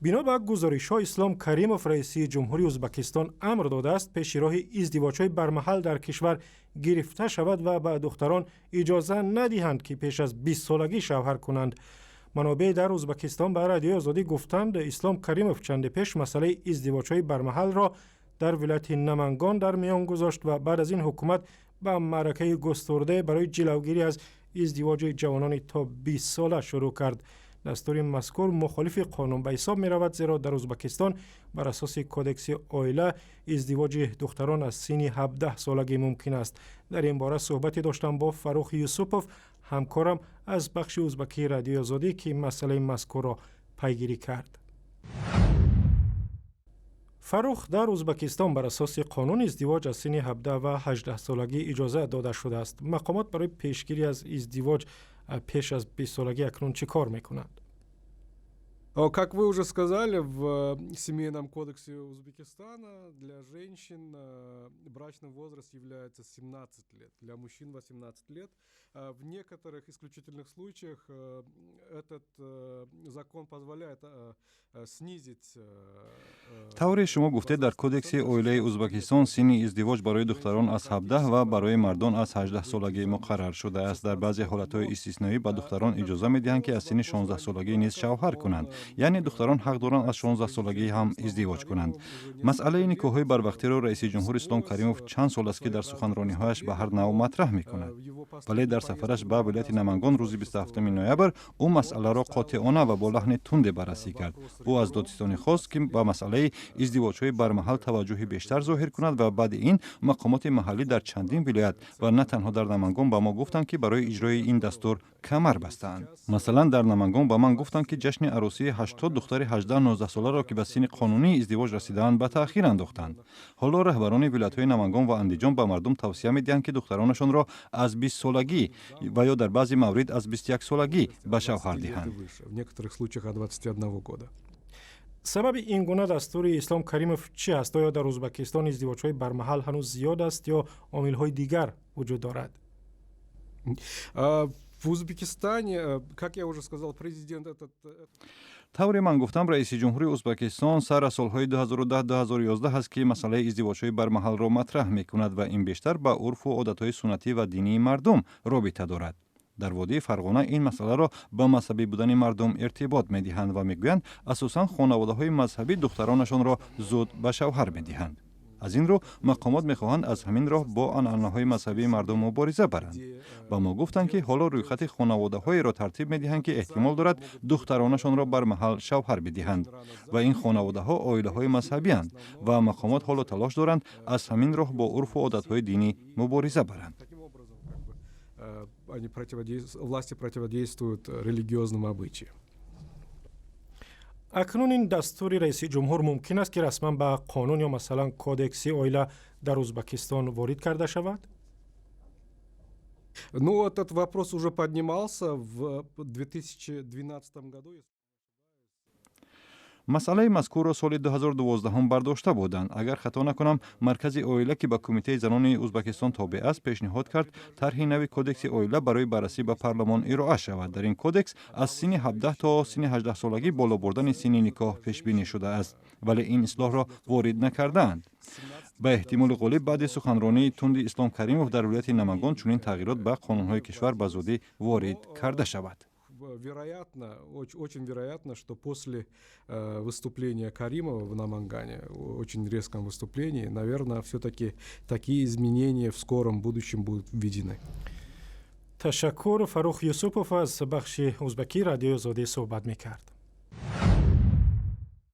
بنابر گزارش‌ها اسلام کریموف رئیس جمهوری ازبکستان امر داده است پیش راه ازدواج‌های برمحل در کشور گرفته شود و به دختران اجازه ندهند که پیش از 20 سالگی شوهر کنند. منابع در ازبکستان به رادیو آزادی گفتند اسلام کریموف چند پیش مسئله ازدواج‌های برمحل را در ولایت نمنگان در میان گذاشت و بعد از این حکومت به معرکه گسترده برای جلوگیری از ازدواج جوانان تا 20 ساله شروع کرد. دستور مذکور مخالف قانون به حساب می رود، زیرا در ازبکستان بر اساس کودکس عائله ازدواج دختران از سن 17 سالگی ممکن است. در این باره صحبتی داشتم با فروخ یوسپوف، همکارم از بخش ازبکی رادیو آزادی که مسئله مذکور را پیگیری کرد. فروخ، در ازبکستان بر اساس قانون ازدواج از سن 17 و 18 سالگی اجازه داده شده است. مقامات برای پیشگیری از ازدواج پیش از 20 سالگی اکنون چه کار میکنند؟ Как вы уже сказали, в Семейном кодексе Узбекистана для женщин брачный возраст является 17 лет, для мужчин 18 лет. В некоторых исключительных случаях этот закон позволяет снизить. طوری شما گفتید در کودکس عائله ازبکستان سن ازدواج برای دختران از 17 و برای مردان از 18 سالگی مقرر شده است. در بعضی حالت‌های استثنایی به دختران اجازه می‌دهند که از سن 16 سالگی نیز شوهر کنند. یعنی دختران حق دارند از 16 سالگی هم ازدواج کنند. مسئله نکاح‌های بروقتی را رئیس جمهور اسلام کریموف چند سال است که در سخنرانی‌هایش به هر نوع مطرح می‌کند. ولی در سفرش به ولایت نمنگان روز 27 نوامبر او مسئله را قاطعانه و با لحن تند بررسی کرد. او از دادستانی خواست که به مسئله ازدواج‌های برمحل توجه بیشتر ظاهر کند و بعد این مقامات محلی در چندین ولایت و نه تنها در نمنگان به ما گفتند که برای اجرای این دستور کمر بستند. مثلا در نمنگان به من گفتند که جشن عروسی 80 دختر 18-19 ساله را که به سن قانونی ازدواج رسیدند به تأخیر انداختند. حالا رهبران ولایت‌های نمنگان و اندیجان به مردم توصیه می‌دهند که دخترانشان را از 20 سالگی و یا در بعضی موارد از 21 سالگی به شوهر دهند. سبب این گونه دستور اسلام کریموف چی است؟ آیا در ازبکستان ازدواج‌های برمحل هنوز زیاد است یا عامل‌های دیگر وجود دارد؟ В Узбекистане, как я уже сказал, президент этот... طوری من گفتم رئیس جمهوری ازبکستان سر سالهای 2010-2011 است که مسئله ازدواج‌های برمحل را مطرح می‌کند و این بیشتر با عرف و عادت‌های سنتی و دینی مردم رابطه دارد. در وادی فرغانه این مسئله را به مذهبی بودن مردم ارتباط می‌دهند و می‌گویند اساساً خانواده‌های مذهبی دخترانشان را زود به شوهر می‌دهند. از این رو مقامات می‌خواهند از همین راه با عنعنه‌های مذهبی مردم مبارزه برند. با ما گفتند که حالا رویخط خانواده‌هایی را ترتیب می‌دهند که احتمال دارد دخترانشان را بر محل شوهر بدهند و این خانواده‌ها عائله‌های مذهبی اند و مقامات حالا تلاش دارند از همین راه با عرف و عادت‌های دینی مبارزه برند. Власти противодействуют религиозным обычаям. اکنون این دستور رئیس جمهور ممکن است که رسما به قانون یا مثلا کودکس عائله در ازبکستان وارد کرده شود؟ Ну, этот вопрос уже поднимался в 2012 году. مسئله مذکور را سال 2012 هم برداشته بودند. اگر خطا نکنم مرکز عائله که به کمیته زنان ازبکستان تابع است پیشنهاد کرد طرح نوی کودکس عائله برای بررسی به پارلمان ارائه شود. در این کودکس از سن 17 تا سن 18 سالگی بالا بردن سن نکاح پیش بینی شده است، ولی این اصلاح را وارد نکردند. به احتمال غالب بعد سخنرانی تند اسلام کریموف در ولایت نمنگان چنین تغییرات به قانون‌های کشور به زودی وارد کرده شود. Вероятно, очень вероятно, что после выступления Каримова в Намангане, очень резком выступлении, наверное, все-таки такие изменения в скором будущем будут введены. تشکر. فروخ یوسپوف از بخش ازبکی رادیو آزادی صحبت می‌کرد.